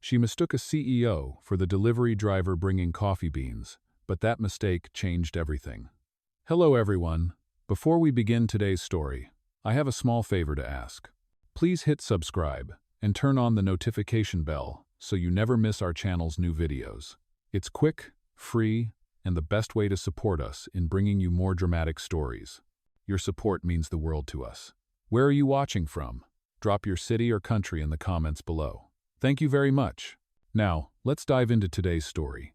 She mistook a CEO for the delivery driver bringing coffee beans, but that mistake changed everything. Hello everyone. Before we begin today's story, I have a small favor to ask. Please hit subscribe and turn on the notification bell so you never miss our channel's new videos. It's quick, free, and the best way to support us in bringing you more dramatic stories. Your support means the world to us. Where are you watching from? Drop your city or country in the comments below. Thank you very much. Now, let's dive into today's story.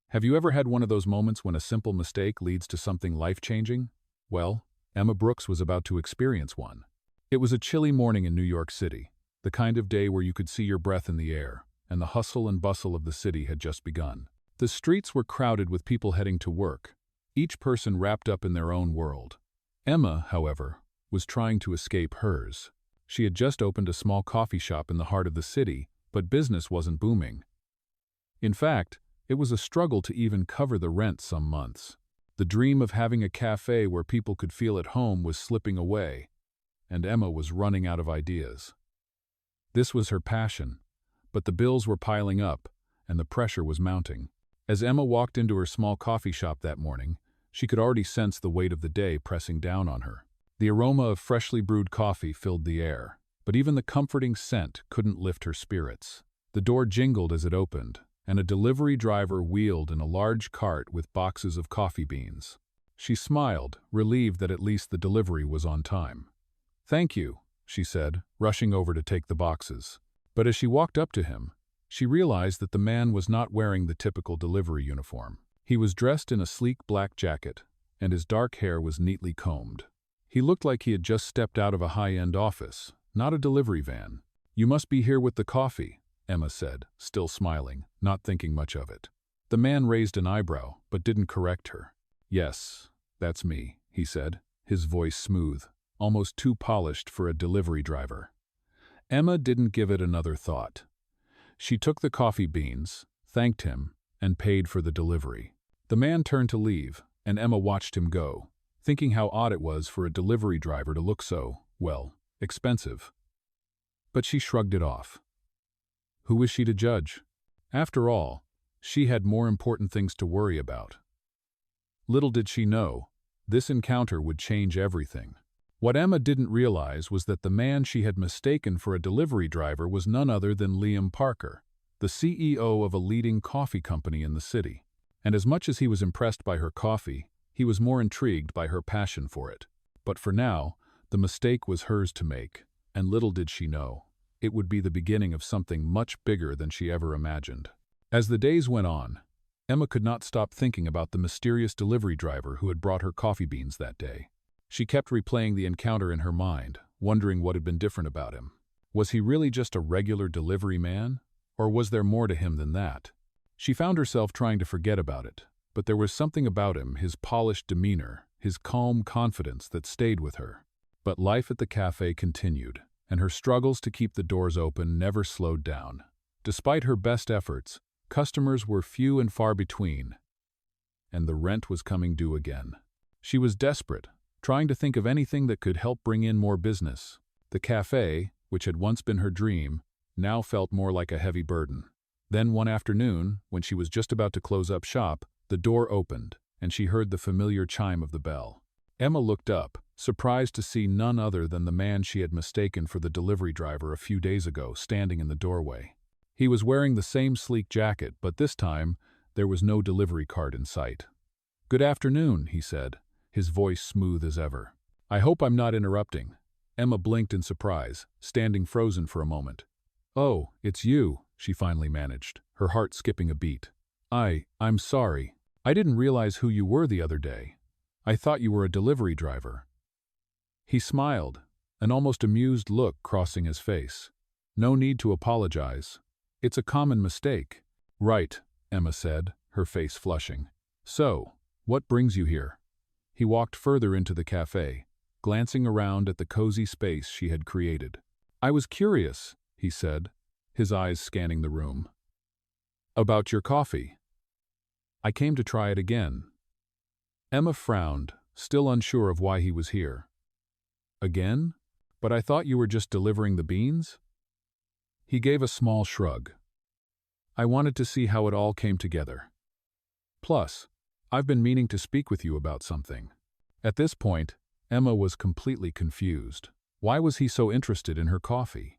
Have you ever had one of those moments when a simple mistake leads to something life-changing? Well, Emma Brooks was about to experience one. It was a chilly morning in New York City, the kind of day where you could see your breath in the air, and the hustle and bustle of the city had just begun. The streets were crowded with people heading to work, each person wrapped up in their own world. Emma, however, was trying to escape hers. She had just opened a small coffee shop in the heart of the city, but business wasn't booming. In fact, it was a struggle to even cover the rent some months. The dream of having a cafe where people could feel at home was slipping away, and Emma was running out of ideas. This was her passion, but the bills were piling up, and the pressure was mounting. As Emma walked into her small coffee shop that morning, she could already sense the weight of the day pressing down on her. The aroma of freshly brewed coffee filled the air, but even the comforting scent couldn't lift her spirits. The door jingled as it opened, and a delivery driver wheeled in a large cart with boxes of coffee beans. She smiled, relieved that at least the delivery was on time. "Thank you," she said, rushing over to take the boxes. But as she walked up to him, she realized that the man was not wearing the typical delivery uniform. He was dressed in a sleek black jacket, and his dark hair was neatly combed. He looked like he had just stepped out of a high-end office, not a delivery van. "You must be here with the coffee," Emma said, still smiling, not thinking much of it. The man raised an eyebrow, but didn't correct her. "Yes, that's me," he said, his voice smooth, almost too polished for a delivery driver. Emma didn't give it another thought. She took the coffee beans, thanked him, and paid for the delivery. The man turned to leave, and Emma watched him go, thinking how odd it was for a delivery driver to look so, well, expensive. But she shrugged it off. Who was she to judge? After all, she had more important things to worry about. Little did she know, this encounter would change everything. What Emma didn't realize was that the man she had mistaken for a delivery driver was none other than Liam Parker, the CEO of a leading coffee company in the city. And as much as he was impressed by her coffee, he was more intrigued by her passion for it. But for now, the mistake was hers to make, and little did she know, it would be the beginning of something much bigger than she ever imagined. As the days went on, Emma could not stop thinking about the mysterious delivery driver who had brought her coffee beans that day. She kept replaying the encounter in her mind, wondering what had been different about him. Was he really just a regular delivery man? Or was there more to him than that? She found herself trying to forget about it, but there was something about him, his polished demeanor, his calm confidence that stayed with her. But life at the cafe continued, and her struggles to keep the doors open never slowed down. Despite her best efforts, customers were few and far between, and the rent was coming due again. She was desperate, trying to think of anything that could help bring in more business. The cafe, which had once been her dream, now felt more like a heavy burden. Then one afternoon, when she was just about to close up shop, the door opened, and she heard the familiar chime of the bell. Emma looked up, surprised to see none other than the man she had mistaken for the delivery driver a few days ago standing in the doorway. He was wearing the same sleek jacket, but this time, there was no delivery cart in sight. "Good afternoon," he said, his voice smooth as ever. "I hope I'm not interrupting." Emma blinked in surprise, standing frozen for a moment. "Oh, it's you," she finally managed, her heart skipping a beat. I'm sorry. I didn't realize who you were the other day. I thought you were a delivery driver." He smiled, an almost amused look crossing his face. "No need to apologize. It's a common mistake." "Right," Emma said, her face flushing. "So, what brings you here?" He walked further into the cafe, glancing around at the cozy space she had created. "I was curious," he said, his eyes scanning the room. "About your coffee." "I came to try it again." Emma frowned, still unsure of why he was here. "Again? But I thought you were just delivering the beans?" He gave a small shrug. I wanted to see how it all came together. Plus, I've been meaning to speak with you about something." At this point, Emma was completely confused. Why was he so interested in her coffee?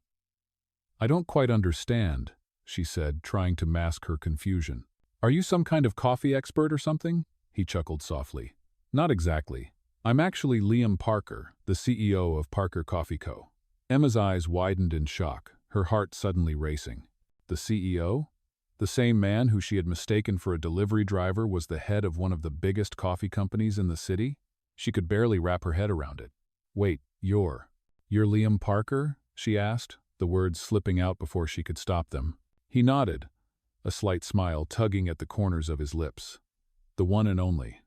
"I don't quite understand," she said, trying to mask her confusion. "Are you some kind of coffee expert or something?" He chuckled softly. "Not exactly. I'm actually Liam Parker, the CEO of Parker Coffee Co." Emma's eyes widened in shock, her heart suddenly racing. The CEO? The same man who she had mistaken for a delivery driver was the head of one of the biggest coffee companies in the city? She could barely wrap her head around it. "Wait, you're Liam Parker?" she asked, the words slipping out before she could stop them. He nodded, a slight smile tugging at the corners of his lips. The one and only.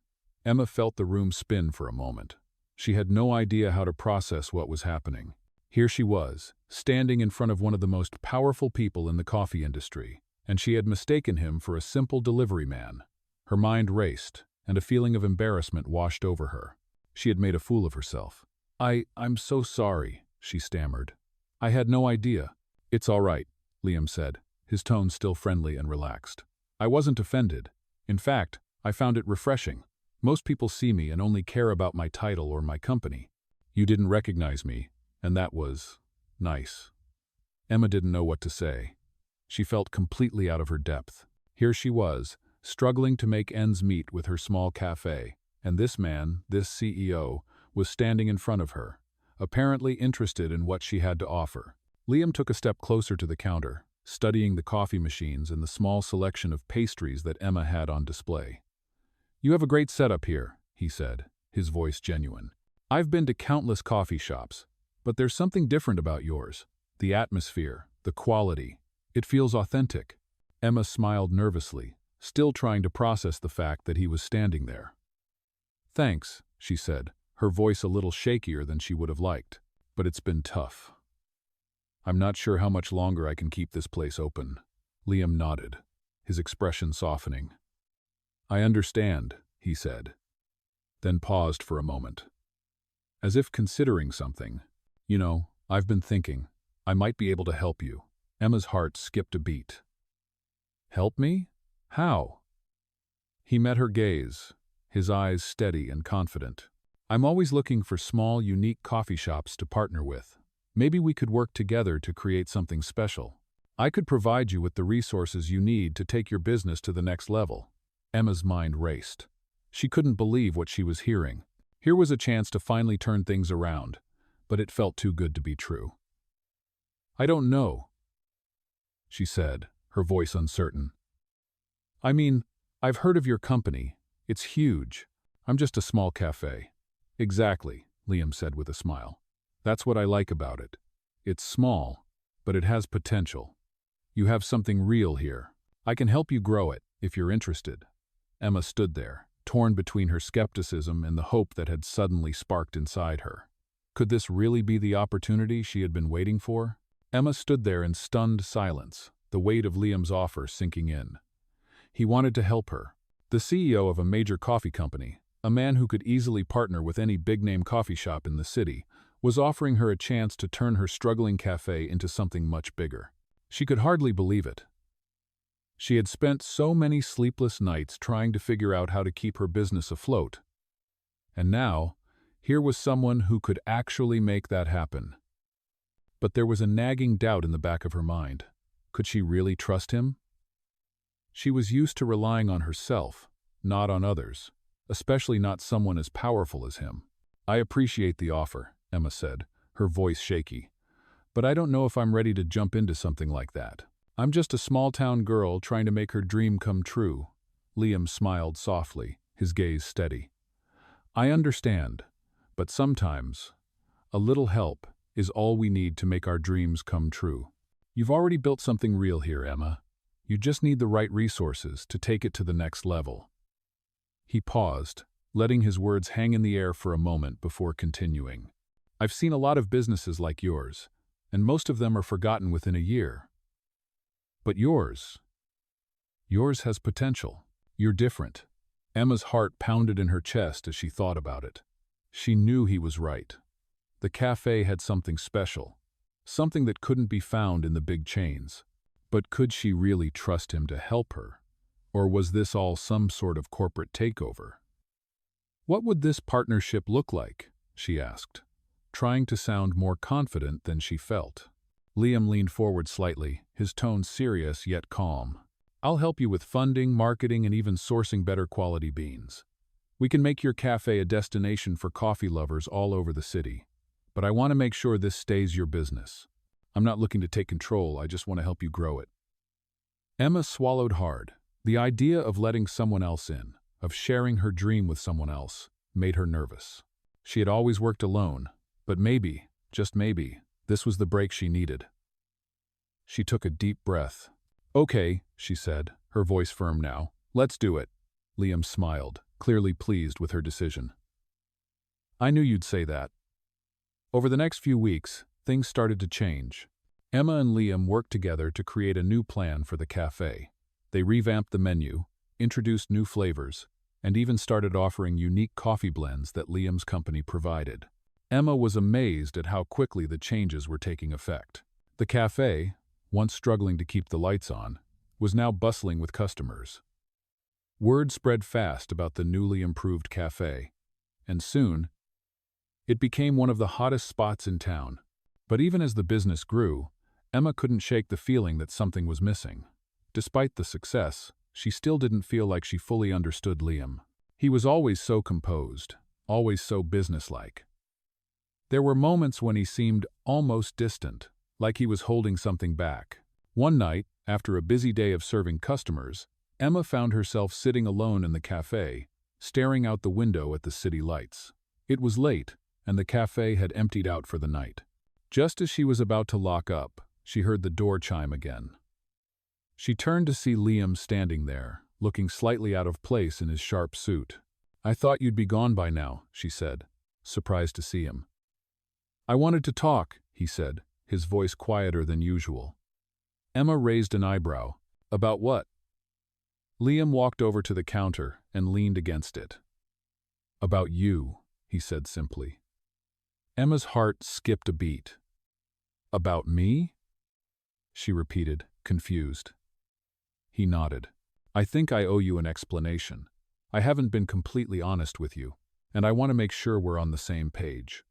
Emma felt the room spin for a moment. She had no idea how to process what was happening. Here she was, standing in front of one of the most powerful people in the coffee industry, and she had mistaken him for a simple delivery man. Her mind raced, and a feeling of embarrassment washed over her. She had made a fool of herself. I'm so sorry," she stammered. "I had no idea." "It's all right," Liam said, his tone still friendly and relaxed. "I wasn't offended. In fact, I found it refreshing. Most people see me and only care about my title or my company. You didn't recognize me, and that was nice." Emma didn't know what to say. She felt completely out of her depth. Here she was, struggling to make ends meet with her small cafe, and this man, this CEO, was standing in front of her, apparently interested in what she had to offer. Liam took a step closer to the counter, studying the coffee machines and the small selection of pastries that Emma had on display. "You have a great setup here," he said, his voice genuine. "I've been to countless coffee shops, but there's something different about yours. The atmosphere, the quality. It feels authentic." Emma smiled nervously, still trying to process the fact that he was standing there. "Thanks," she said, her voice a little shakier than she would have liked. "But it's been tough. I'm not sure how much longer I can keep this place open." Liam nodded, his expression softening. "I understand," he said, then paused for a moment. As if considering something. "You know, I've been thinking, I might be able to help you." Emma's heart skipped a beat. "Help me? How?" He met her gaze, his eyes steady and confident. "I'm always looking for small, unique coffee shops to partner with. Maybe we could work together to create something special. I could provide you with the resources you need to take your business to the next level." Emma's mind raced. She couldn't believe what she was hearing. Here was a chance to finally turn things around, but it felt too good to be true. "I don't know," she said, her voice uncertain. "I mean, I've heard of your company. It's huge. I'm just a small cafe." "Exactly," Liam said with a smile. "That's what I like about it. It's small, but it has potential. You have something real here. I can help you grow it, if you're interested." Emma stood there, torn between her skepticism and the hope that had suddenly sparked inside her. Could this really be the opportunity she had been waiting for? Emma stood there in stunned silence, the weight of Liam's offer sinking in. He wanted to help her. The CEO of a major coffee company, a man who could easily partner with any big-name coffee shop in the city, was offering her a chance to turn her struggling cafe into something much bigger. She could hardly believe it. She had spent so many sleepless nights trying to figure out how to keep her business afloat. And now, here was someone who could actually make that happen. But there was a nagging doubt in the back of her mind. Could she really trust him? She was used to relying on herself, not on others, especially not someone as powerful as him. "I appreciate the offer," Emma said, her voice shaky. "But I don't know if I'm ready to jump into something like that. I'm just a small-town girl trying to make her dream come true." Liam smiled softly, his gaze steady. "I understand, but sometimes a little help is all we need to make our dreams come true. You've already built something real here, Emma. You just need the right resources to take it to the next level." He paused, letting his words hang in the air for a moment before continuing. "I've seen a lot of businesses like yours, and most of them are forgotten within a year. But yours has potential. You're different." Emma's heart pounded in her chest as she thought about it. She knew he was right. The cafe had something special, something that couldn't be found in the big chains. But could she really trust him to help her? Or was this all some sort of corporate takeover? What would this partnership look like? She asked, trying to sound more confident than she felt. Liam leaned forward slightly, his tone serious yet calm. I'll help you with funding, marketing, and even sourcing better quality beans. We can make your cafe a destination for coffee lovers all over the city. But I want to make sure this stays your business. I'm not looking to take control, I just want to help you grow it. Emma swallowed hard. The idea of letting someone else in, of sharing her dream with someone else, made her nervous. She had always worked alone, but maybe, just maybe, this was the break she needed. She took a deep breath. Okay, she said, her voice firm now. Let's do it. Liam smiled, clearly pleased with her decision. I knew you'd say that. Over the next few weeks, things started to change. Emma and Liam worked together to create a new plan for the cafe. They revamped the menu, introduced new flavors, and even started offering unique coffee blends that Liam's company provided. Emma was amazed at how quickly the changes were taking effect. The cafe, once struggling to keep the lights on, was now bustling with customers. Word spread fast about the newly improved cafe, and soon, it became one of the hottest spots in town. But even as the business grew, Emma couldn't shake the feeling that something was missing. Despite the success, she still didn't feel like she fully understood Liam. He was always so composed, always so businesslike. There were moments when he seemed almost distant, like he was holding something back. One night, after a busy day of serving customers, Emma found herself sitting alone in the cafe, staring out the window at the city lights. It was late, and the cafe had emptied out for the night. Just as she was about to lock up, she heard the door chime again. She turned to see Liam standing there, looking slightly out of place in his sharp suit. I thought you'd be gone by now, she said, surprised to see him. I wanted to talk, he said, his voice quieter than usual. Emma raised an eyebrow. About what? Liam walked over to the counter and leaned against it. About you, he said simply. Emma's heart skipped a beat. About me? She repeated, confused. He nodded. I think I owe you an explanation. I haven't been completely honest with you, and I want to make sure we're on the same page.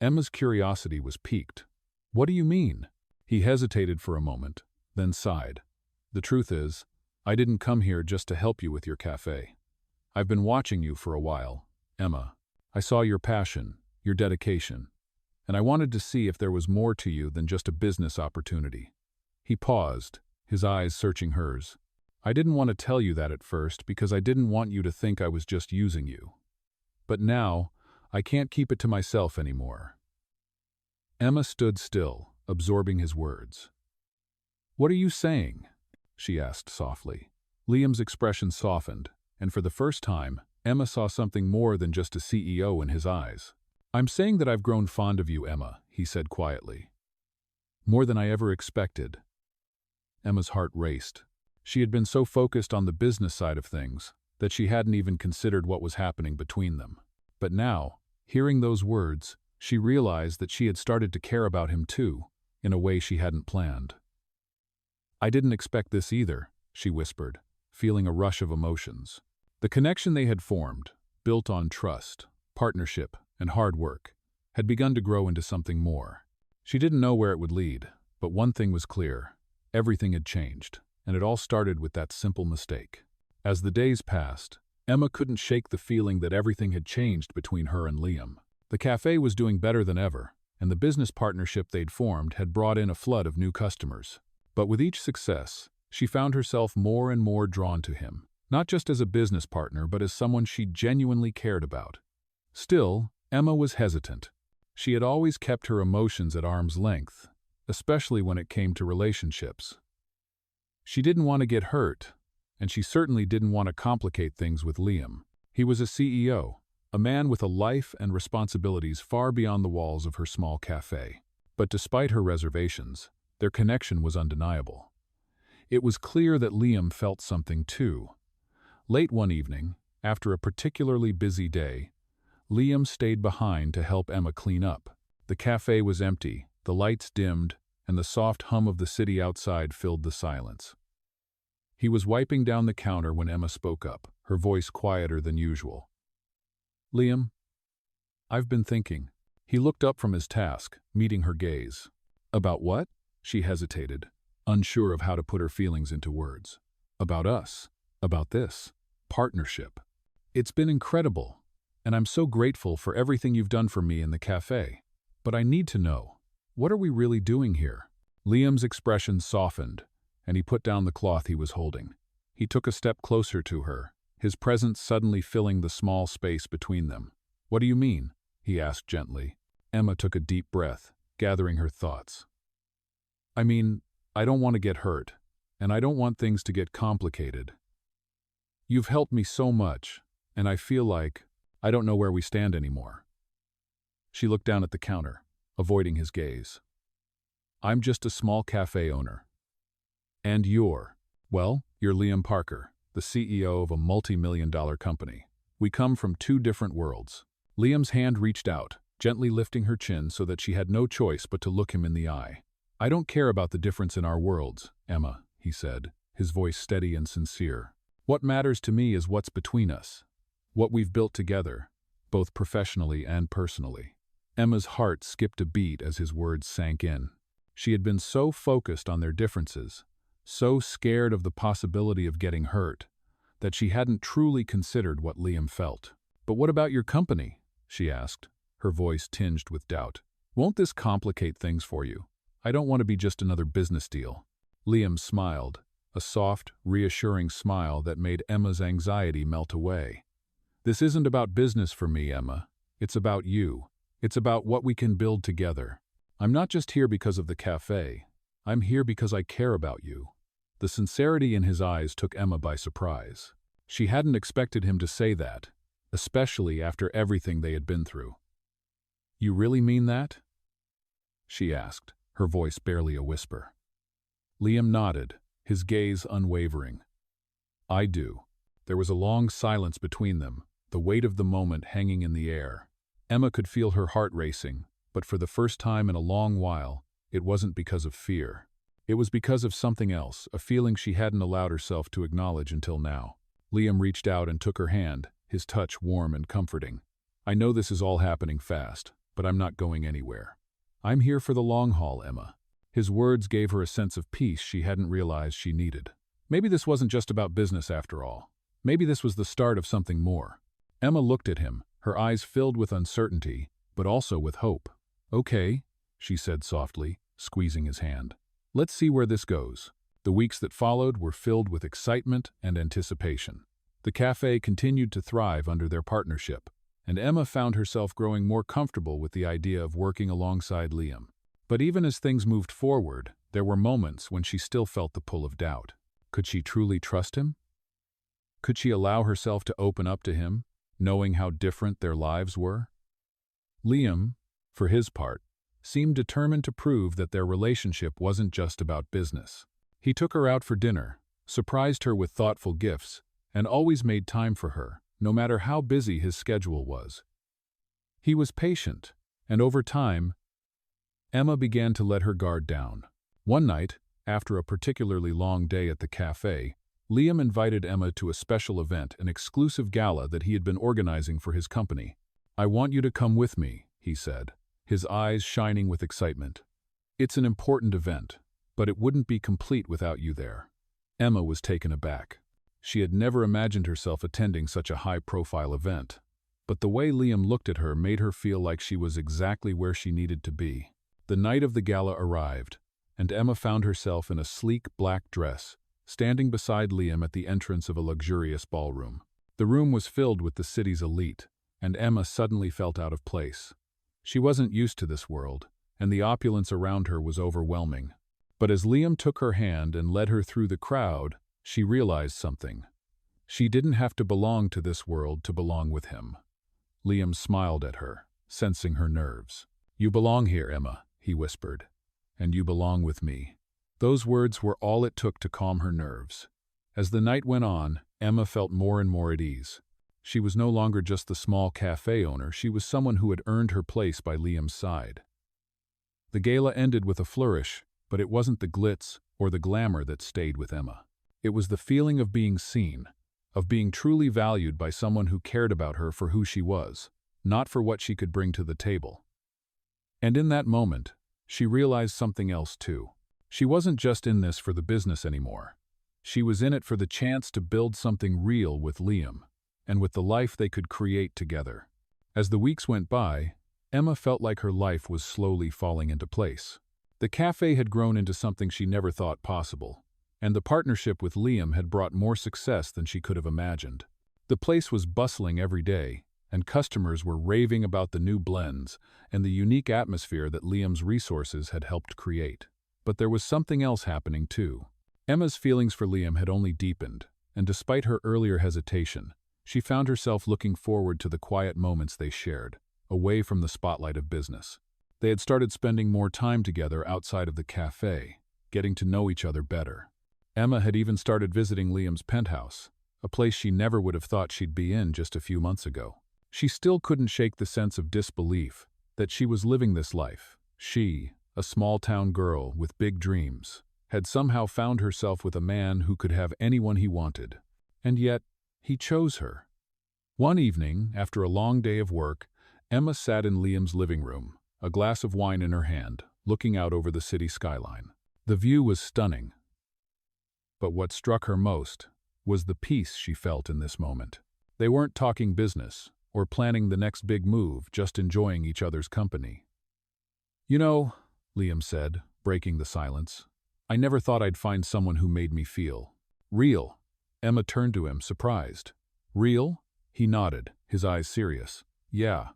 Emma's curiosity was piqued. What do you mean? He hesitated for a moment, then sighed. The truth is, I didn't come here just to help you with your cafe. I've been watching you for a while, Emma. I saw your passion, your dedication, and I wanted to see if there was more to you than just a business opportunity. He paused, his eyes searching hers. I didn't want to tell you that at first because I didn't want you to think I was just using you. But now, I can't keep it to myself anymore. Emma stood still, absorbing his words. What are you saying? She asked softly. Liam's expression softened, and for the first time, Emma saw something more than just a CEO in his eyes. I'm saying that I've grown fond of you, Emma, he said quietly. More than I ever expected. Emma's heart raced. She had been so focused on the business side of things that she hadn't even considered what was happening between them. But now, hearing those words, she realized that she had started to care about him too, in a way she hadn't planned. I didn't expect this either, she whispered, feeling a rush of emotions. The connection they had formed, built on trust, partnership, and hard work, had begun to grow into something more. She didn't know where it would lead, but one thing was clear. Everything had changed, and it all started with that simple mistake. As the days passed, Emma couldn't shake the feeling that everything had changed between her and Liam. The cafe was doing better than ever, and the business partnership they'd formed had brought in a flood of new customers. But with each success, she found herself more and more drawn to him, not just as a business partner but as someone she genuinely cared about. Still, Emma was hesitant. She had always kept her emotions at arm's length, especially when it came to relationships. She didn't want to get hurt, and she certainly didn't want to complicate things with Liam. He was a CEO, a man with a life and responsibilities far beyond the walls of her small cafe. But despite her reservations, their connection was undeniable. It was clear that Liam felt something too. Late one evening, after a particularly busy day, Liam stayed behind to help Emma clean up. The cafe was empty, the lights dimmed, and the soft hum of the city outside filled the silence. He was wiping down the counter when Emma spoke up, her voice quieter than usual. "Liam, I've been thinking." He looked up from his task, meeting her gaze. "About what?" She hesitated, unsure of how to put her feelings into words. "About us. About this. Partnership. It's been incredible, and I'm so grateful for everything you've done for me in the cafe. But I need to know, what are we really doing here?" Liam's expression softened, and he put down the cloth he was holding. He took a step closer to her, his presence suddenly filling the small space between them. "What do you mean?" he asked gently. Emma took a deep breath, gathering her thoughts. "I mean, I don't want to get hurt, and I don't want things to get complicated. You've helped me so much, and I feel like I don't know where we stand anymore." She looked down at the counter, avoiding his gaze. "I'm just a small cafe owner. And you're Liam Parker, the CEO of a multi-million-dollar company. We come from two different worlds." Liam's hand reached out, gently lifting her chin so that she had no choice but to look him in the eye. "I don't care about the difference in our worlds, Emma," he said, his voice steady and sincere. "What matters to me is what's between us, what we've built together, both professionally and personally." Emma's heart skipped a beat as his words sank in. She had been so focused on their differences, so scared of the possibility of getting hurt, that she hadn't truly considered what Liam felt. "But what about your company?" she asked, her voice tinged with doubt. "Won't this complicate things for you? I don't want to be just another business deal." Liam smiled, a soft, reassuring smile that made Emma's anxiety melt away. "This isn't about business for me, Emma. It's about you. It's about what we can build together. I'm not just here because of the cafe. I'm here because I care about you." The sincerity in his eyes took Emma by surprise. She hadn't expected him to say that, especially after everything they had been through. "You really mean that?" she asked, her voice barely a whisper. Liam nodded, his gaze unwavering. "I do." There was a long silence between them, the weight of the moment hanging in the air. Emma could feel her heart racing, but for the first time in a long while, it wasn't because of fear. It was because of something else, a feeling she hadn't allowed herself to acknowledge until now. Liam reached out and took her hand, his touch warm and comforting. "I know this is all happening fast, but I'm not going anywhere. I'm here for the long haul, Emma." His words gave her a sense of peace she hadn't realized she needed. Maybe this wasn't just about business after all. Maybe this was the start of something more. Emma looked at him, her eyes filled with uncertainty, but also with hope. "Okay," she said softly, squeezing his hand. "Let's see where this goes." The weeks that followed were filled with excitement and anticipation. The cafe continued to thrive under their partnership, and Emma found herself growing more comfortable with the idea of working alongside Liam. But even as things moved forward, there were moments when she still felt the pull of doubt. Could she truly trust him? Could she allow herself to open up to him, knowing how different their lives were? Liam, for his part, seemed determined to prove that their relationship wasn't just about business. He took her out for dinner, surprised her with thoughtful gifts, and always made time for her, no matter how busy his schedule was. He was patient, and over time, Emma began to let her guard down. One night, after a particularly long day at the cafe, Liam invited Emma to a special event, an exclusive gala that he had been organizing for his company. "I want you to come with me," he said, his eyes shining with excitement. "It's an important event, but it wouldn't be complete without you there." Emma was taken aback. She had never imagined herself attending such a high-profile event, but the way Liam looked at her made her feel like she was exactly where she needed to be. The night of the gala arrived, and Emma found herself in a sleek black dress, standing beside Liam at the entrance of a luxurious ballroom. The room was filled with the city's elite, and Emma suddenly felt out of place. She wasn't used to this world, and the opulence around her was overwhelming. But as Liam took her hand and led her through the crowd, she realized something. She didn't have to belong to this world to belong with him. Liam smiled at her, sensing her nerves. "You belong here, Emma," he whispered, "and you belong with me." Those words were all it took to calm her nerves. As the night went on, Emma felt more and more at ease. She was no longer just the small cafe owner, she was someone who had earned her place by Liam's side. The gala ended with a flourish, But it wasn't the glitz or the glamour that stayed with Emma. It was the feeling of being seen, of being truly valued by someone who cared about her for who she was, not for what she could bring to the table. And in that moment, she realized something else too. She wasn't just in this for the business anymore. She was in it for the chance to build something real with Liam, and with the life they could create together. As the weeks went by, Emma felt like her life was slowly falling into place. The cafe had grown into something she never thought possible, and the partnership with Liam had brought more success than she could have imagined. The place was bustling every day, and customers were raving about the new blends and the unique atmosphere that Liam's resources had helped create. But there was something else happening too. Emma's feelings for Liam had only deepened, and despite her earlier hesitation, she found herself looking forward to the quiet moments they shared, away from the spotlight of business. They had started spending more time together outside of the cafe, getting to know each other better. Emma had even started visiting Liam's penthouse, a place she never would have thought she'd be in just a few months ago. She still couldn't shake the sense of disbelief that she was living this life. She, a small-town girl with big dreams, had somehow found herself with a man who could have anyone he wanted. And yet, he chose her. One evening, after a long day of work, Emma sat in Liam's living room, a glass of wine in her hand, looking out over the city skyline. The view was stunning. But what struck her most was the peace she felt in this moment. They weren't talking business or planning the next big move, just enjoying each other's company. "You know," Liam said, breaking the silence, "I never thought I'd find someone who made me feel real." Emma turned to him, surprised. "Real?" He nodded, his eyes serious. "Yeah.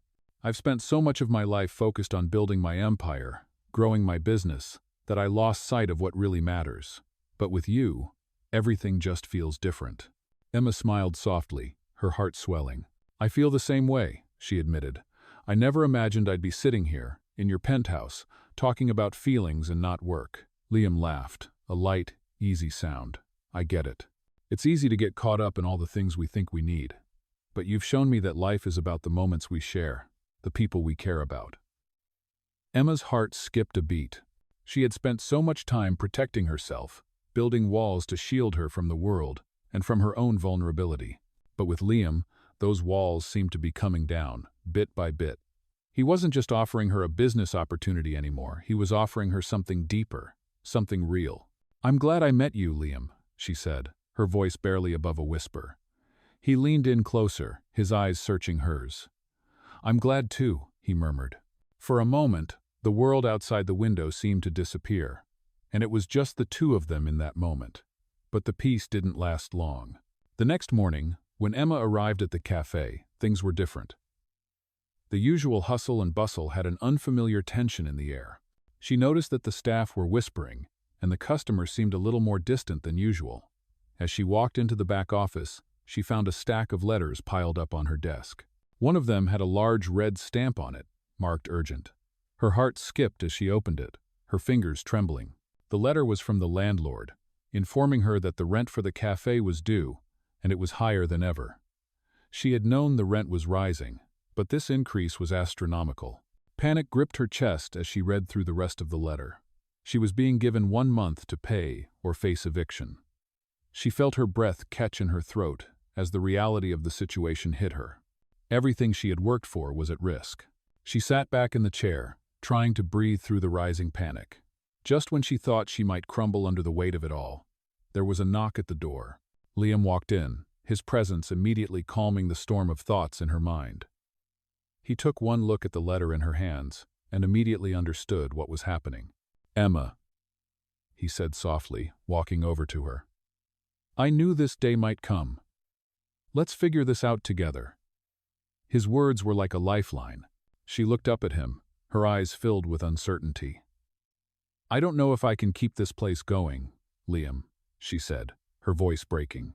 I've spent so much of my life focused on building my empire, growing my business, that I lost sight of what really matters. But with you, everything just feels different." Emma smiled softly, her heart swelling. "I feel the same way," she admitted. "I never imagined I'd be sitting here, in your penthouse, talking about feelings and not work." Liam laughed, a light, easy sound. "I get it. It's easy to get caught up in all the things we think we need. But you've shown me that life is about the moments we share, the people we care about." Emma's heart skipped a beat. She had spent so much time protecting herself, building walls to shield her from the world and from her own vulnerability. But with Liam, those walls seemed to be coming down, bit by bit. He wasn't just offering her a business opportunity anymore, he was offering her something deeper, something real. "I'm glad I met you, Liam," she said, her voice barely above a whisper. He leaned in closer, his eyes searching hers. "I'm glad too," he murmured. For a moment, the world outside the window seemed to disappear, and it was just the two of them in that moment. But the peace didn't last long. The next morning, when Emma arrived at the cafe, things were different. The usual hustle and bustle had an unfamiliar tension in the air. She noticed that the staff were whispering, and the customers seemed a little more distant than usual. As she walked into the back office, she found a stack of letters piled up on her desk. One of them had a large red stamp on it, marked urgent. Her heart skipped as she opened it, her fingers trembling. The letter was from the landlord, informing her that the rent for the cafe was due, and it was higher than ever. She had known the rent was rising, but this increase was astronomical. Panic gripped her chest as she read through the rest of the letter. She was being given 1 month to pay or face eviction. She felt her breath catch in her throat as the reality of the situation hit her. Everything she had worked for was at risk. She sat back in the chair, trying to breathe through the rising panic. Just when she thought she might crumble under the weight of it all, there was a knock at the door. Liam walked in, his presence immediately calming the storm of thoughts in her mind. He took one look at the letter in her hands and immediately understood what was happening. "Emma," he said softly, walking over to her. "I knew this day might come. Let's figure this out together." His words were like a lifeline. She looked up at him, her eyes filled with uncertainty. "I don't know if I can keep this place going, Liam," she said, her voice breaking.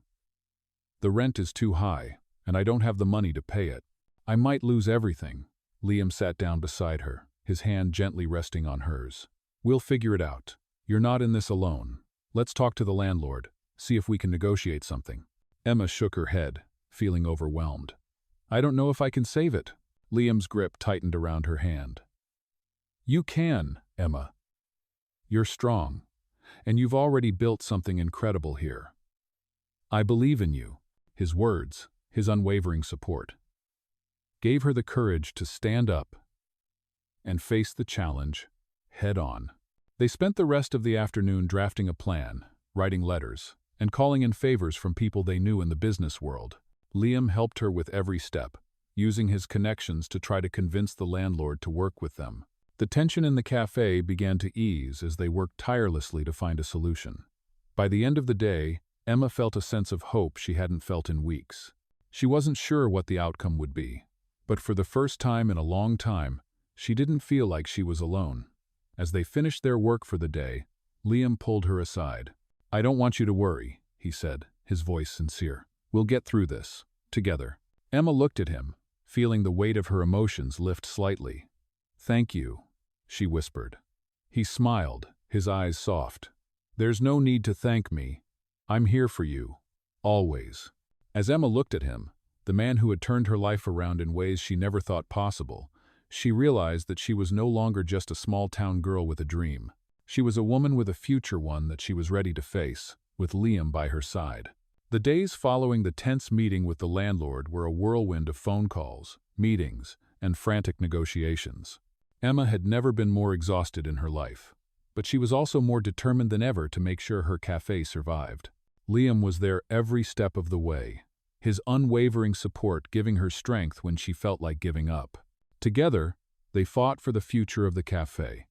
"The rent is too high, and I don't have the money to pay it. I might lose everything." Liam sat down beside her, his hand gently resting on hers. "We'll figure it out. You're not in this alone. Let's talk to the landlord, see if we can negotiate something." Emma shook her head, feeling overwhelmed. "I don't know if I can save it." Liam's grip tightened around her hand. "You can, Emma. You're strong, and you've already built something incredible here. I believe in you." His words, his unwavering support, gave her the courage to stand up and face the challenge head on. They spent the rest of the afternoon drafting a plan, writing letters, and calling in favors from people they knew in the business world. Liam helped her with every step, using his connections to try to convince the landlord to work with them. The tension in the cafe began to ease as they worked tirelessly to find a solution. By the end of the day, Emma felt a sense of hope she hadn't felt in weeks. She wasn't sure what the outcome would be, but for the first time in a long time, she didn't feel like she was alone. As they finished their work for the day, Liam pulled her aside. "I don't want you to worry," he said, his voice sincere. "We'll get through this, together." Emma looked at him, feeling the weight of her emotions lift slightly. "Thank you," she whispered. He smiled, his eyes soft. "There's no need to thank me. I'm here for you. Always." As Emma looked at him, the man who had turned her life around in ways she never thought possible, she realized that she was no longer just a small-town girl with a dream. She was a woman with a future, one that she was ready to face, with Liam by her side. The days following the tense meeting with the landlord were a whirlwind of phone calls, meetings, and frantic negotiations. Emma had never been more exhausted in her life, but she was also more determined than ever to make sure her cafe survived. Liam was there every step of the way, his unwavering support giving her strength when she felt like giving up. Together, they fought for the future of the cafe,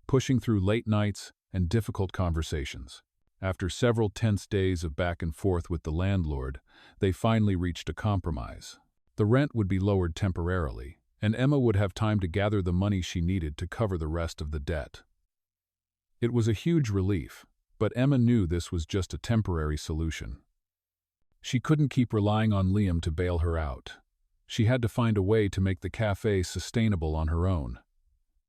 pushing through late nights and difficult conversations. After several tense days of back and forth with the landlord, they finally reached a compromise. The rent would be lowered temporarily, and Emma would have time to gather the money she needed to cover the rest of the debt. It was a huge relief, but Emma knew this was just a temporary solution. She couldn't keep relying on Liam to bail her out. She had to find a way to make the cafe sustainable on her own.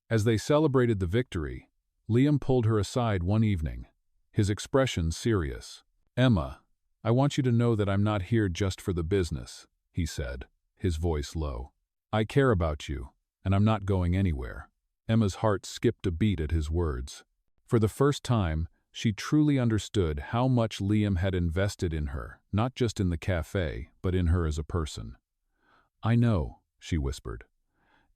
As they celebrated the victory, Liam pulled her aside one evening, his expression serious. "Emma, I want you to know that I'm not here just for the business," he said, his voice low. "I care about you, and I'm not going anywhere." Emma's heart skipped a beat at his words. For the first time, she truly understood how much Liam had invested in her, not just in the cafe, but in her as a person. "I know," she whispered,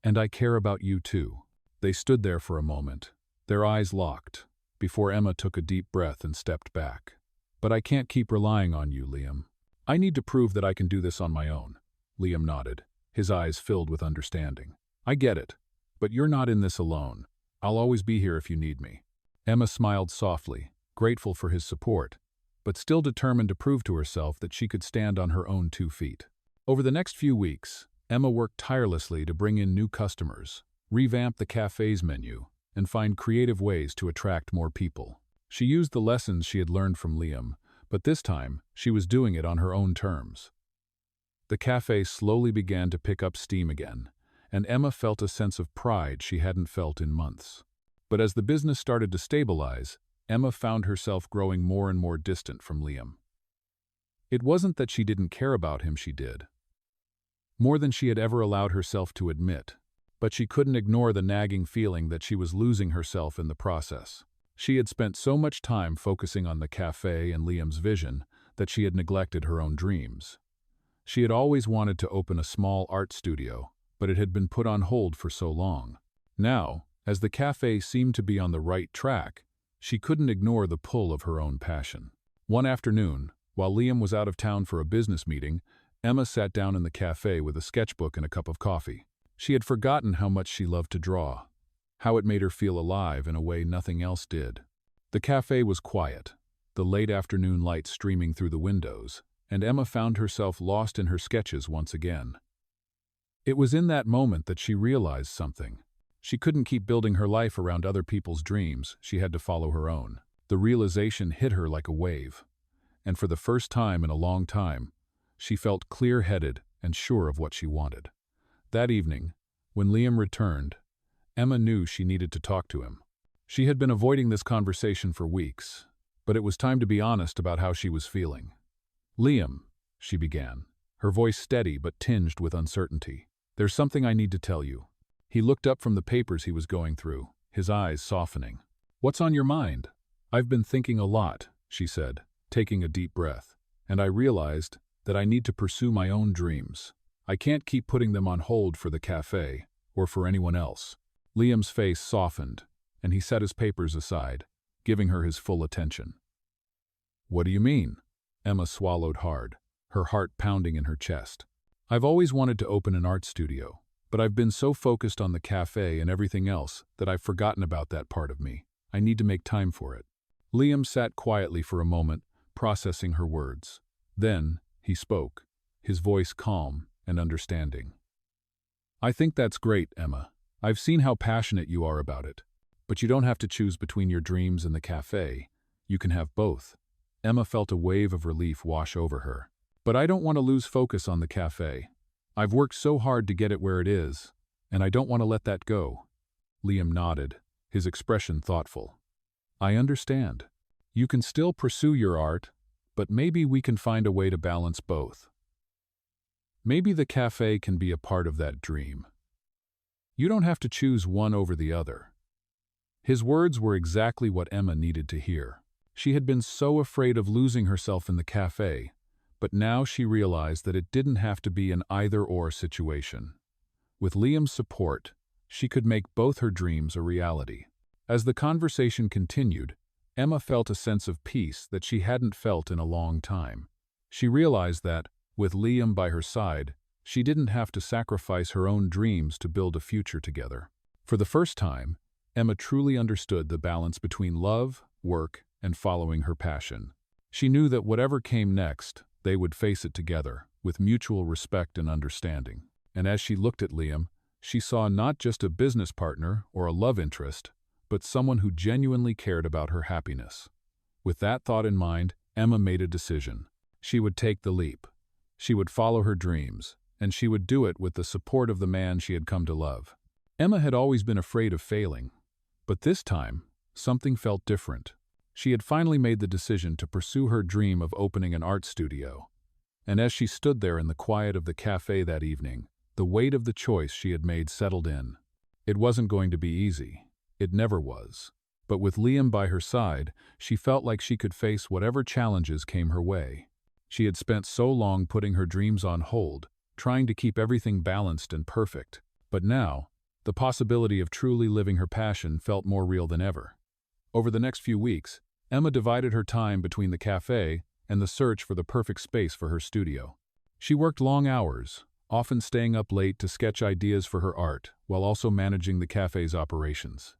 "and I care about you too." They stood there for a moment, their eyes locked, before Emma took a deep breath and stepped back. "But I can't keep relying on you, Liam. I need to prove that I can do this on my own." Liam nodded, his eyes filled with understanding. "I get it, but you're not in this alone. I'll always be here if you need me." Emma smiled softly, grateful for his support, but still determined to prove to herself that she could stand on her own 2 feet. Over the next few weeks, Emma worked tirelessly to bring in new customers, revamp the cafe's menu, and find creative ways to attract more people. She used the lessons she had learned from Liam, but this time she was doing it on her own terms. The cafe slowly began to pick up steam again, and Emma felt a sense of pride she hadn't felt in months. But as the business started to stabilize, Emma found herself growing more and more distant from Liam. It wasn't that she didn't care about him, she did. More than she had ever allowed herself to admit, but she couldn't ignore the nagging feeling that she was losing herself in the process. She had spent so much time focusing on the cafe and Liam's vision that she had neglected her own dreams. She had always wanted to open a small art studio, but it had been put on hold for so long. Now, as the cafe seemed to be on the right track, she couldn't ignore the pull of her own passion. One afternoon, while Liam was out of town for a business meeting, Emma sat down in the cafe with a sketchbook and a cup of coffee. She had forgotten how much she loved to draw, how it made her feel alive in a way nothing else did. The cafe was quiet, the late afternoon light streaming through the windows, and Emma found herself lost in her sketches once again. It was in that moment that she realized something. She couldn't keep building her life around other people's dreams, she had to follow her own. The realization hit her like a wave, and for the first time in a long time, she felt clear-headed and sure of what she wanted. That evening, when Liam returned, Emma knew she needed to talk to him. She had been avoiding this conversation for weeks, but it was time to be honest about how she was feeling. "Liam," she began, her voice steady but tinged with uncertainty. "There's something I need to tell you." He looked up from the papers he was going through, his eyes softening. What's on your mind? I've been thinking a lot, she said, taking a deep breath, and I realized that I need to pursue my own dreams. I can't keep putting them on hold for the cafe or for anyone else. Liam's face softened, and he set his papers aside, giving her his full attention. What do you mean? Emma swallowed hard, her heart pounding in her chest. I've always wanted to open an art studio, but I've been so focused on the cafe and everything else that I've forgotten about that part of me. I need to make time for it. Liam sat quietly for a moment, processing her words. Then, he spoke, his voice calm and understanding. I think that's great, Emma. I've seen how passionate you are about it. But you don't have to choose between your dreams and the cafe. You can have both. Emma felt a wave of relief wash over her. But I don't want to lose focus on the cafe. I've worked so hard to get it where it is, and I don't want to let that go. Liam nodded, his expression thoughtful. I understand. You can still pursue your art, but maybe we can find a way to balance both. Maybe the cafe can be a part of that dream. You don't have to choose one over the other. His words were exactly what Emma needed to hear. She had been so afraid of losing herself in the cafe, but now she realized that it didn't have to be an either-or situation. With Liam's support, she could make both her dreams a reality. As the conversation continued, Emma felt a sense of peace that she hadn't felt in a long time. She realized that, with Liam by her side, she didn't have to sacrifice her own dreams to build a future together. For the first time, Emma truly understood the balance between love, work, and following her passion. She knew that whatever came next, they would face it together, with mutual respect and understanding. And as she looked at Liam, she saw not just a business partner or a love interest, but someone who genuinely cared about her happiness. With that thought in mind, Emma made a decision. She would take the leap. She would follow her dreams, and she would do it with the support of the man she had come to love. Emma had always been afraid of failing, but this time, something felt different. She had finally made the decision to pursue her dream of opening an art studio. And as she stood there in the quiet of the cafe that evening, the weight of the choice she had made settled in. It wasn't going to be easy. It never was. But with Liam by her side, she felt like she could face whatever challenges came her way. She had spent so long putting her dreams on hold, trying to keep everything balanced and perfect. But now, the possibility of truly living her passion felt more real than ever. Over the next few weeks, Emma divided her time between the cafe and the search for the perfect space for her studio. She worked long hours, often staying up late to sketch ideas for her art, while also managing the cafe's operations.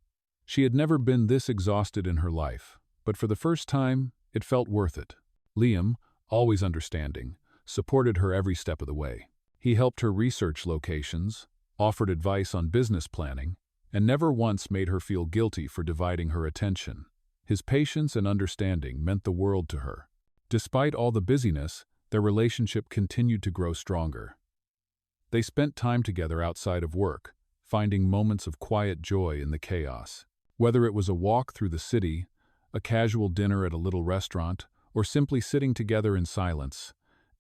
She had never been this exhausted in her life, but for the first time, it felt worth it. Liam, always understanding, supported her every step of the way. He helped her research locations, offered advice on business planning, and never once made her feel guilty for dividing her attention. His patience and understanding meant the world to her. Despite all the busyness, their relationship continued to grow stronger. They spent time together outside of work, finding moments of quiet joy in the chaos. Whether it was a walk through the city, a casual dinner at a little restaurant, or simply sitting together in silence,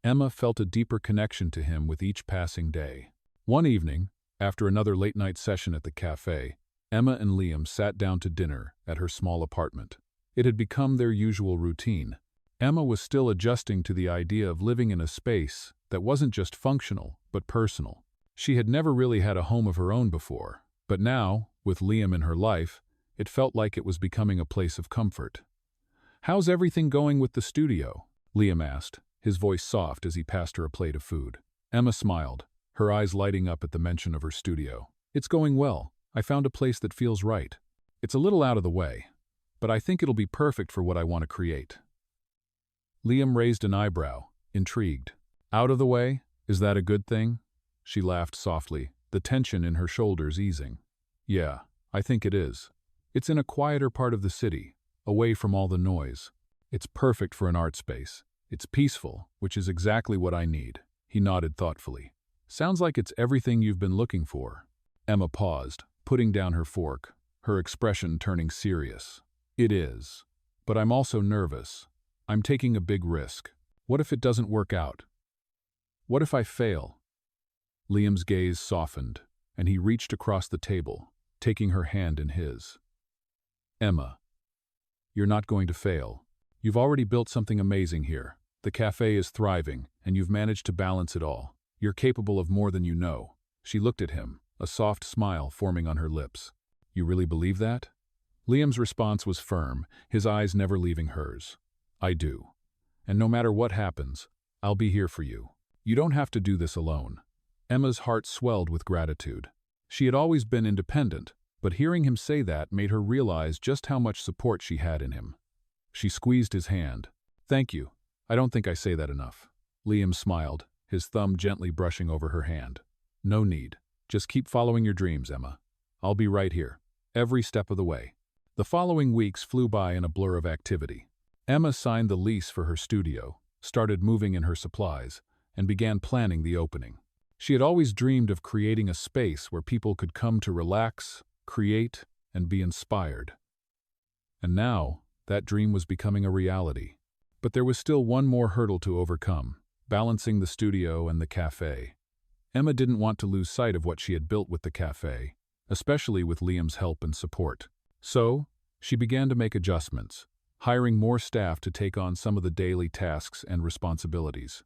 Emma felt a deeper connection to him with each passing day. One evening, after another late-night session at the cafe, Emma and Liam sat down to dinner at her small apartment. It had become their usual routine. Emma was still adjusting to the idea of living in a space that wasn't just functional, but personal. She had never really had a home of her own before, but now, with Liam in her life, it felt like it was becoming a place of comfort. "How's everything going with the studio?" Liam asked, his voice soft as he passed her a plate of food. Emma smiled, her eyes lighting up at the mention of her studio. "It's going well. I found a place that feels right. It's a little out of the way, but I think it'll be perfect for what I want to create." Liam raised an eyebrow, intrigued. "Out of the way? Is that a good thing?" She laughed softly, the tension in her shoulders easing. "Yeah, I think it is. It's in a quieter part of the city, away from all the noise. It's perfect for an art space. It's peaceful, which is exactly what I need." He nodded thoughtfully. "Sounds like it's everything you've been looking for." Emma paused, putting down her fork, her expression turning serious. "It is. But I'm also nervous. I'm taking a big risk. What if it doesn't work out? What if I fail?" Liam's gaze softened, and he reached across the table, taking her hand in his. "Emma, You're not going to fail. You've already built something amazing here. The cafe is thriving, and you've managed to balance it all. You're capable of more than you know. She looked at him, a soft smile forming on her lips. You really believe that? Liam's response was firm, his eyes never leaving hers. I do. And no matter what happens, I'll be here for you. You don't have to do this alone. Emma's heart swelled with gratitude. She had always been independent, but hearing him say that made her realize just how much support she had in him. She squeezed his hand. Thank you. I don't think I say that enough. Liam smiled, his thumb gently brushing over her hand. No need. Just keep following your dreams, Emma. I'll be right here, every step of the way. The following weeks flew by in a blur of activity. Emma signed the lease for her studio, started moving in her supplies, and began planning the opening. She had always dreamed of creating a space where people could come to relax, create, and be inspired. And now, that dream was becoming a reality. But there was still one more hurdle to overcome, balancing the studio and the cafe. Emma didn't want to lose sight of what she had built with the cafe, especially with Liam's help and support. So, she began to make adjustments, hiring more staff to take on some of the daily tasks and responsibilities.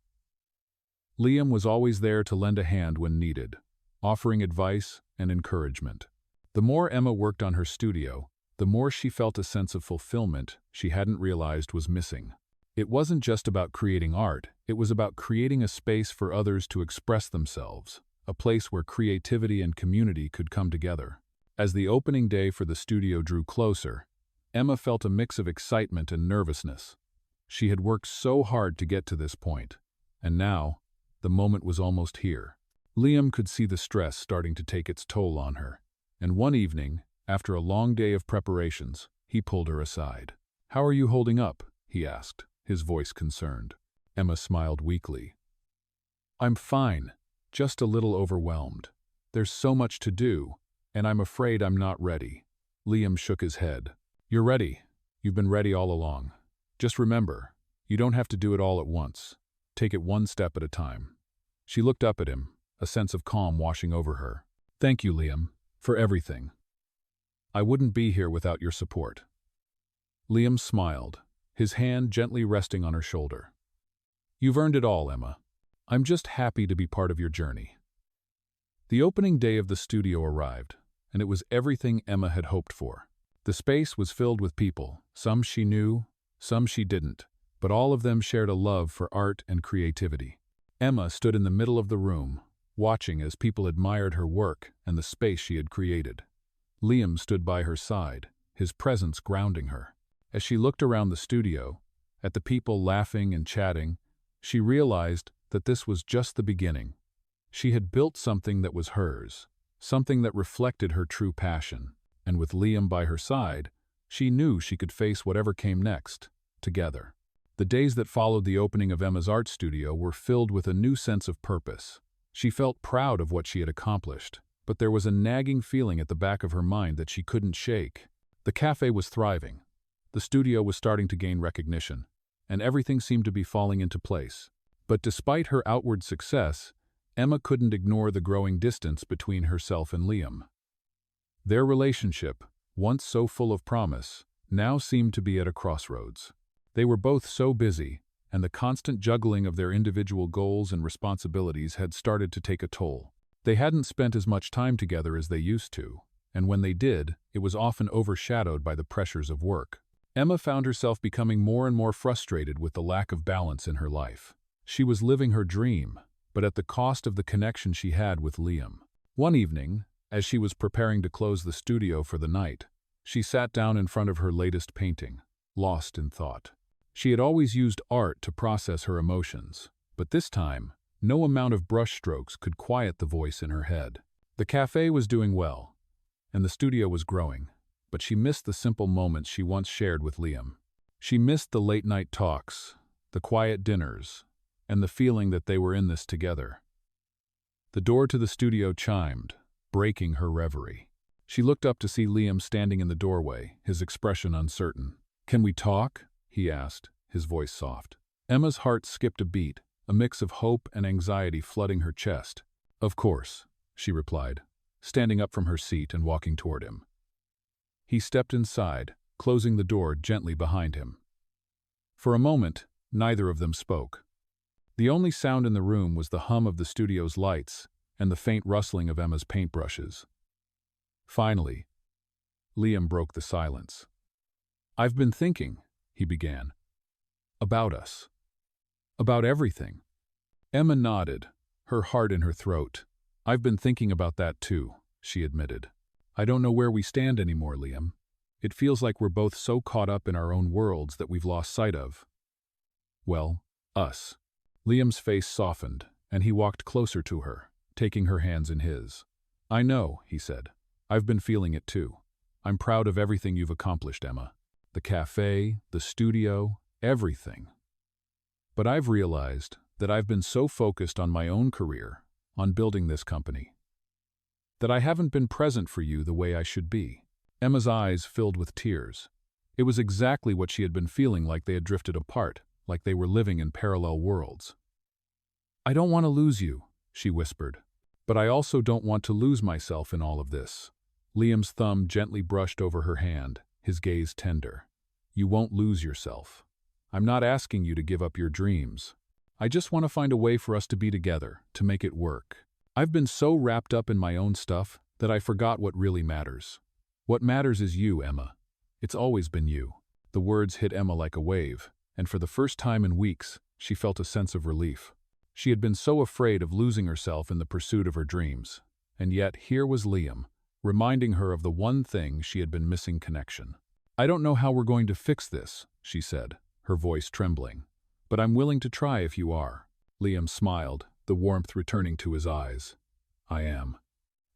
Liam was always there to lend a hand when needed, offering advice and encouragement. The more Emma worked on her studio, the more she felt a sense of fulfillment she hadn't realized was missing. It wasn't just about creating art, it was about creating a space for others to express themselves, a place where creativity and community could come together. As the opening day for the studio drew closer, Emma felt a mix of excitement and nervousness. She had worked so hard to get to this point, and now, the moment was almost here. Liam could see the stress starting to take its toll on her, and one evening, after a long day of preparations, he pulled her aside. "How are you holding up?" he asked, his voice concerned. Emma smiled weakly. "I'm fine, just a little overwhelmed. There's so much to do, and I'm afraid I'm not ready." Liam shook his head. "You're ready. You've been ready all along. Just remember, you don't have to do it all at once. Take it one step at a time." She looked up at him, a sense of calm washing over her. "Thank you, Liam, for everything. I wouldn't be here without your support." Liam smiled, his hand gently resting on her shoulder. "You've earned it all, Emma. I'm just happy to be part of your journey." The opening day of the studio arrived, and it was everything Emma had hoped for. The space was filled with people, some she knew, some she didn't, but all of them shared a love for art and creativity. Emma stood in the middle of the room, watching as people admired her work and the space she had created. Liam stood by her side, his presence grounding her. As she looked around the studio, at the people laughing and chatting, she realized that this was just the beginning. She had built something that was hers, something that reflected her true passion, and with Liam by her side, she knew she could face whatever came next, together. The days that followed the opening of Emma's art studio were filled with a new sense of purpose. She felt proud of what she had accomplished, but there was a nagging feeling at the back of her mind that she couldn't shake. The cafe was thriving. The studio was starting to gain recognition, and everything seemed to be falling into place. But despite her outward success, Emma couldn't ignore the growing distance between herself and Liam. Their relationship, once so full of promise, now seemed to be at a crossroads. They were both so busy, and the constant juggling of their individual goals and responsibilities had started to take a toll. They hadn't spent as much time together as they used to, and when they did, it was often overshadowed by the pressures of work. Emma found herself becoming more and more frustrated with the lack of balance in her life. She was living her dream, but at the cost of the connection she had with Liam. One evening, as she was preparing to close the studio for the night, she sat down in front of her latest painting, lost in thought. She had always used art to process her emotions, but this time, no amount of brushstrokes could quiet the voice in her head. The cafe was doing well, and the studio was growing, but she missed the simple moments she once shared with Liam. She missed the late-night talks, the quiet dinners, and the feeling that they were in this together. The door to the studio chimed, breaking her reverie. She looked up to see Liam standing in the doorway, his expression uncertain. "Can we talk?" he asked, his voice soft. Emma's heart skipped a beat, a mix of hope and anxiety flooding her chest. "Of course," she replied, standing up from her seat and walking toward him. He stepped inside, closing the door gently behind him. For a moment, neither of them spoke. The only sound in the room was the hum of the studio's lights and the faint rustling of Emma's paintbrushes. Finally, Liam broke the silence. "I've been thinking," he began, "about us. About everything." Emma nodded, her heart in her throat. "I've been thinking about that too," she admitted. "I don't know where we stand anymore, Liam. It feels like we're both so caught up in our own worlds that we've lost sight of, well, us." Liam's face softened, and he walked closer to her, taking her hands in his. "I know," he said. "I've been feeling it too. I'm proud of everything you've accomplished, Emma. The cafe, the studio, everything. But I've realized that I've been so focused on my own career, on building this company, that I haven't been present for you the way I should be." Emma's eyes filled with tears. It was exactly what she had been feeling, like they had drifted apart, like they were living in parallel worlds. "I don't want to lose you," she whispered. "But I also don't want to lose myself in all of this." Liam's thumb gently brushed over her hand, his gaze tender. "You won't lose yourself. I'm not asking you to give up your dreams. I just want to find a way for us to be together, to make it work. I've been so wrapped up in my own stuff that I forgot what really matters. What matters is you, Emma. It's always been you." The words hit Emma like a wave, and for the first time in weeks, she felt a sense of relief. She had been so afraid of losing herself in the pursuit of her dreams, and yet here was Liam, reminding her of the one thing she had been missing: connection. "I don't know how we're going to fix this," she said, her voice trembling, "but I'm willing to try if you are." Liam smiled, the warmth returning to his eyes. "I am.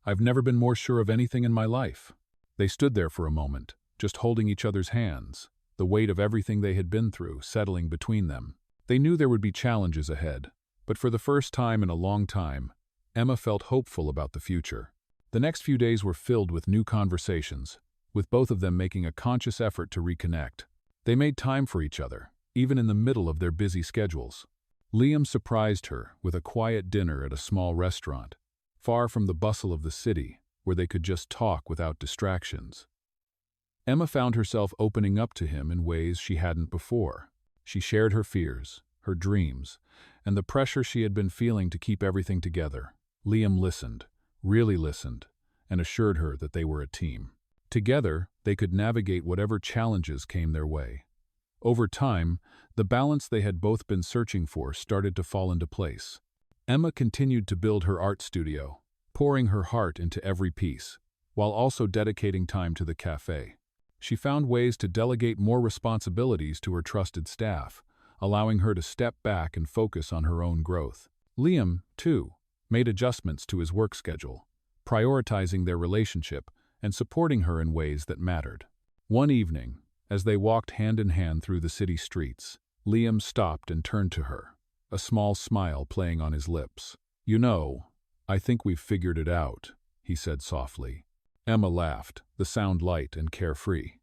I've never been more sure of anything in my life." They stood there for a moment, just holding each other's hands, the weight of everything they had been through settling between them. They knew there would be challenges ahead, but for the first time in a long time, Emma felt hopeful about the future. The next few days were filled with new conversations, with both of them making a conscious effort to reconnect. They made time for each other, even in the middle of their busy schedules. Liam surprised her with a quiet dinner at a small restaurant, far from the bustle of the city, where they could just talk without distractions. Emma found herself opening up to him in ways she hadn't before. She shared her fears, her dreams, and the pressure she had been feeling to keep everything together. Liam listened, really listened, and assured her that they were a team. Together, they could navigate whatever challenges came their way. Over time, the balance they had both been searching for started to fall into place. Emma continued to build her art studio, pouring her heart into every piece, while also dedicating time to the cafe. She found ways to delegate more responsibilities to her trusted staff, allowing her to step back and focus on her own growth. Liam, too, made adjustments to his work schedule, prioritizing their relationship and supporting her in ways that mattered. One evening, as they walked hand in hand through the city streets, Liam stopped and turned to her, a small smile playing on his lips. "You know, I think we've figured it out," he said softly. Emma laughed, the sound light and carefree.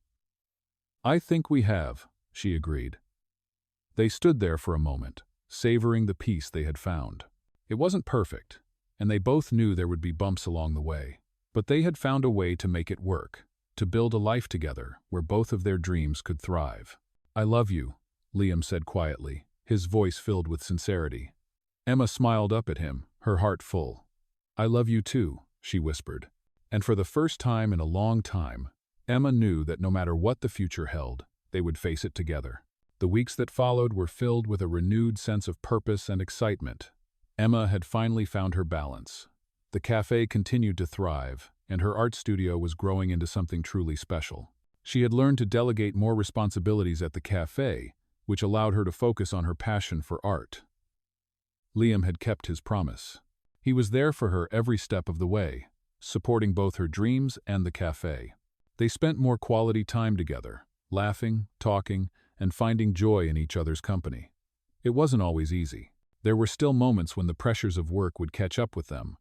"I think we have," she agreed. They stood there for a moment, savoring the peace they had found. It wasn't perfect, and they both knew there would be bumps along the way, but they had found a way to make it work, to build a life together where both of their dreams could thrive. "I love you," Liam said quietly, his voice filled with sincerity. Emma smiled up at him, her heart full. "I love you too," she whispered. And for the first time in a long time, Emma knew that no matter what the future held, they would face it together. The weeks that followed were filled with a renewed sense of purpose and excitement. Emma had finally found her balance. The cafe continued to thrive, and her art studio was growing into something truly special. She had learned to delegate more responsibilities at the cafe, which allowed her to focus on her passion for art. Liam had kept his promise. He was there for her every step of the way, supporting both her dreams and the cafe. They spent more quality time together, laughing, talking, and finding joy in each other's company. It wasn't always easy. There were still moments when the pressures of work would catch up with them,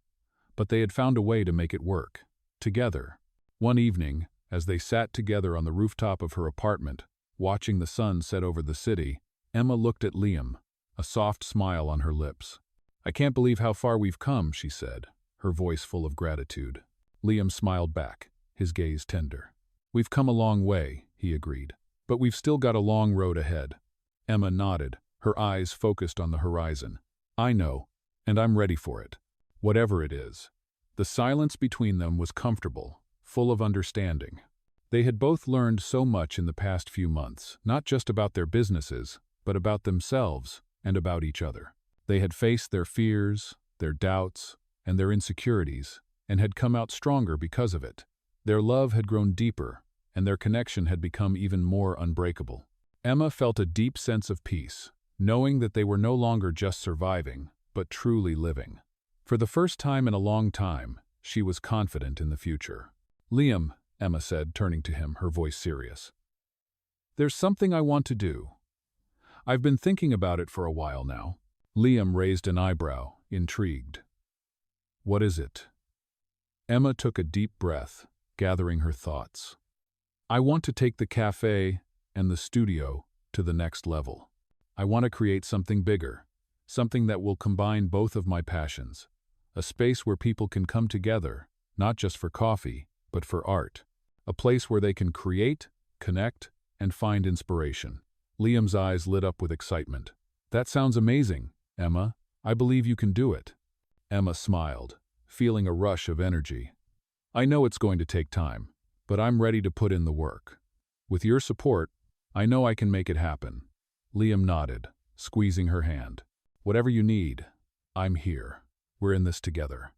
but they had found a way to make it work. Together. One evening, as they sat together on the rooftop of her apartment, watching the sun set over the city, Emma looked at Liam, a soft smile on her lips. "I can't believe how far we've come," she said, her voice full of gratitude. Liam smiled back, his gaze tender. "We've come a long way," he agreed. But we've still got a long road ahead. Emma nodded, her eyes focused on the horizon. I know, and I'm ready for it. Whatever it is. The silence between them was comfortable, full of understanding. They had both learned so much in the past few months, not just about their businesses, but about themselves and about each other. They had faced their fears, their doubts, and their insecurities, and had come out stronger because of it. Their love had grown deeper, and their connection had become even more unbreakable. Emma felt a deep sense of peace, knowing that they were no longer just surviving, but truly living. For the first time in a long time, she was confident in the future. Liam, Emma said, turning to him, her voice serious. There's something I want to do. I've been thinking about it for a while now. Liam raised an eyebrow, intrigued. What is it? Emma took a deep breath, gathering her thoughts. I want to take the café and the studio to the next level. I want to create something bigger, something that will combine both of my passions. A space where people can come together, not just for coffee, but for art. A place where they can create, connect, and find inspiration. Liam's eyes lit up with excitement. That sounds amazing, Emma. I believe you can do it. Emma smiled, feeling a rush of energy. I know it's going to take time, but I'm ready to put in the work. With your support, I know I can make it happen. Liam nodded, squeezing her hand. Whatever you need, I'm here. We're in this together.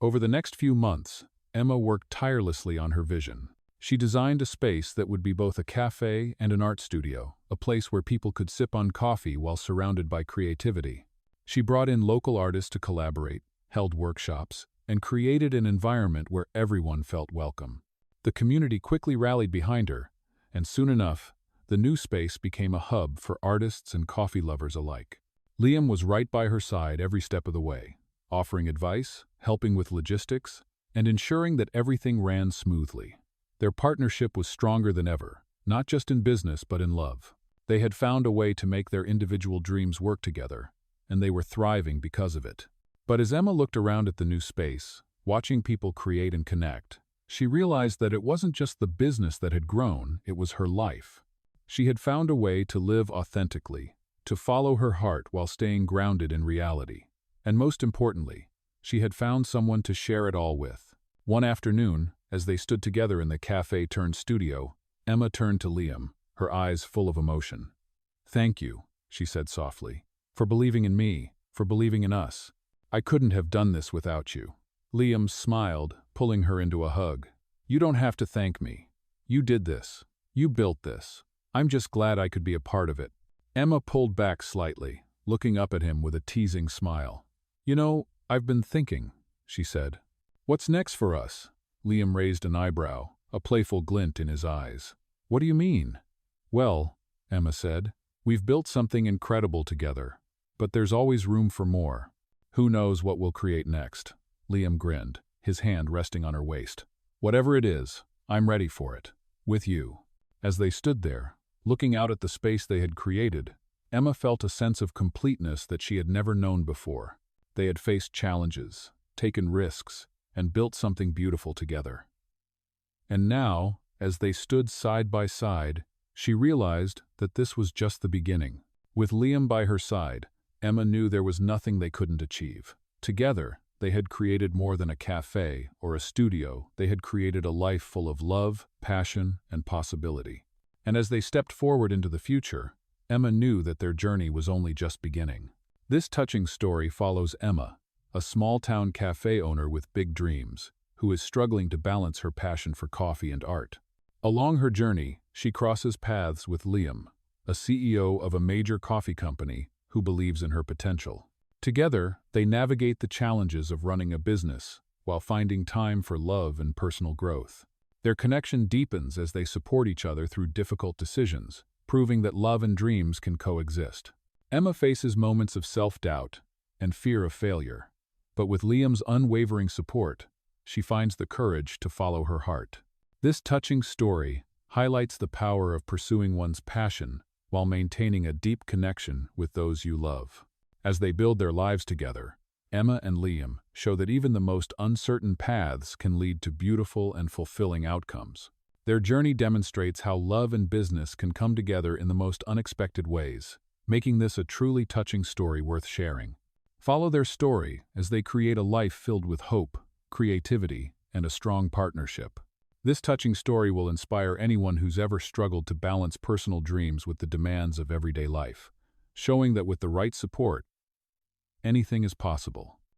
Over the next few months, Emma worked tirelessly on her vision. She designed a space that would be both a cafe and an art studio, a place where people could sip on coffee while surrounded by creativity. She brought in local artists to collaborate, held workshops, and created an environment where everyone felt welcome. The community quickly rallied behind her, and soon enough, the new space became a hub for artists and coffee lovers alike. Liam was right by her side every step of the way, offering advice, helping with logistics, and ensuring that everything ran smoothly. Their partnership was stronger than ever, not just in business but in love. They had found a way to make their individual dreams work together, and they were thriving because of it. But as Emma looked around at the new space, watching people create and connect, she realized that it wasn't just the business that had grown, it was her life. She had found a way to live authentically, to follow her heart while staying grounded in reality. And most importantly, she had found someone to share it all with. One afternoon, as they stood together in the cafe-turned-studio, Emma turned to Liam, her eyes full of emotion. Thank you, she said softly, for believing in me, for believing in us. I couldn't have done this without you. Liam smiled, pulling her into a hug. You don't have to thank me. You did this. You built this. I'm just glad I could be a part of it. Emma pulled back slightly, looking up at him with a teasing smile. You know, I've been thinking, she said. What's next for us? Liam raised an eyebrow, a playful glint in his eyes. What do you mean? Well, Emma said, we've built something incredible together, but there's always room for more. Who knows what we'll create next? Liam grinned, his hand resting on her waist. Whatever it is, I'm ready for it. With you. As they stood there, looking out at the space they had created, Emma felt a sense of completeness that she had never known before. They had faced challenges, taken risks, and built something beautiful together. And now, as they stood side by side, she realized that this was just the beginning. With Liam by her side, Emma knew there was nothing they couldn't achieve. Together, they had created more than a cafe or a studio. They had created a life full of love, passion, and possibility. And as they stepped forward into the future, Emma knew that their journey was only just beginning. This touching story follows Emma, a small-town cafe owner with big dreams, who is struggling to balance her passion for coffee and art. Along her journey, she crosses paths with Liam, a CEO of a major coffee company who believes in her potential. Together, they navigate the challenges of running a business while finding time for love and personal growth. Their connection deepens as they support each other through difficult decisions, proving that love and dreams can coexist. Emma faces moments of self-doubt and fear of failure, but with Liam's unwavering support, she finds the courage to follow her heart. This touching story highlights the power of pursuing one's passion while maintaining a deep connection with those you love. As they build their lives together, Emma and Liam show that even the most uncertain paths can lead to beautiful and fulfilling outcomes. Their journey demonstrates how love and business can come together in the most unexpected ways, making this a truly touching story worth sharing. Follow their story as they create a life filled with hope, creativity, and a strong partnership. This touching story will inspire anyone who's ever struggled to balance personal dreams with the demands of everyday life, showing that with the right support, anything is possible.